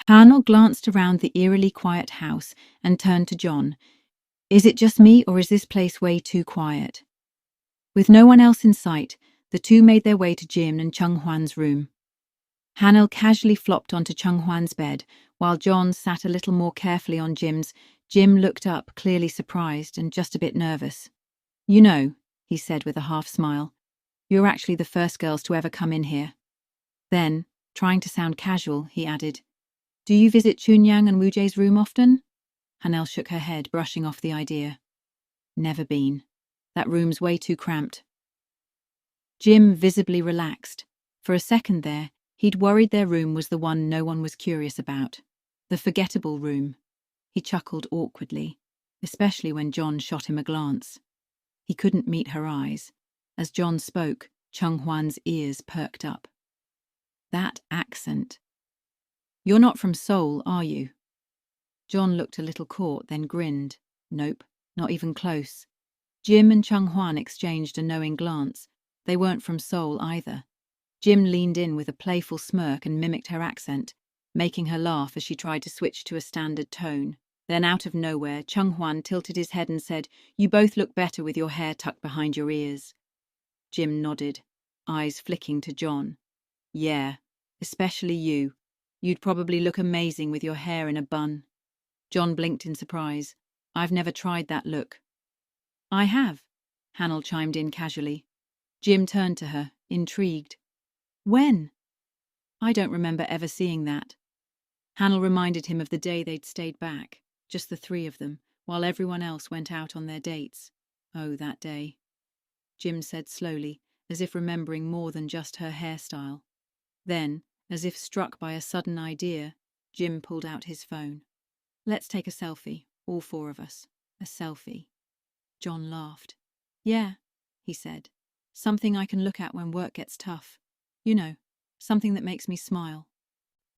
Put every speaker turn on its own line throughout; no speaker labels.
Hannel glanced around the eerily quiet house and turned to John. Is it just me, or is this place way too quiet? With no one else in sight, the two made their way to Jim and Chung Hwan's room. Hannel casually flopped onto Chung Hwan's bed, while John sat a little more carefully on Jim's. Jim looked up, clearly surprised and just a bit nervous. You know, he said with a half smile, you're actually the first girls to ever come in here. Then, trying to sound casual, he added, do you visit Chunyang and Woojae's room often? Hannel shook her head, brushing off the idea. Never been. That room's way too cramped. Jim visibly relaxed. For a second there, he'd worried their room was the one no one was curious about. The forgettable room. He chuckled awkwardly, especially when John shot him a glance. He couldn't meet her eyes. As John spoke, Chung Hwan's ears perked up. That accent. You're not from Seoul, are you? John looked a little caught, then grinned. Nope, not even close. Jim and Chung Hwan exchanged a knowing glance. They weren't from Seoul either. Jim leaned in with a playful smirk and mimicked her accent, making her laugh as she tried to switch to a standard tone. Then out of nowhere, Chung Hwan tilted his head and said, You both look better with your hair tucked behind your ears. Jim nodded, eyes flicking to John. Yeah, especially you. You'd probably look amazing with your hair in a bun. John blinked in surprise. I've never tried that look. I have, Hannel chimed in casually. Jim turned to her, intrigued. When? I don't remember ever seeing that. Hannel reminded him of the day they'd stayed back, just the three of them, while everyone else went out on their dates. Oh, that day. Jim said slowly, as if remembering more than just her hairstyle. Then, as if struck by a sudden idea, Jim pulled out his phone. Let's take a selfie, all four of us. A selfie. John laughed. Yeah, he said. Something I can look at when work gets tough. You know, something that makes me smile.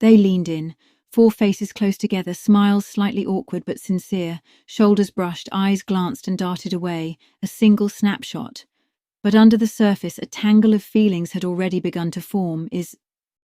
They leaned in, four faces close together, smiles slightly awkward but sincere, shoulders brushed, eyes glanced and darted away, a single snapshot. But under the surface, a tangle of feelings had already begun to form. Is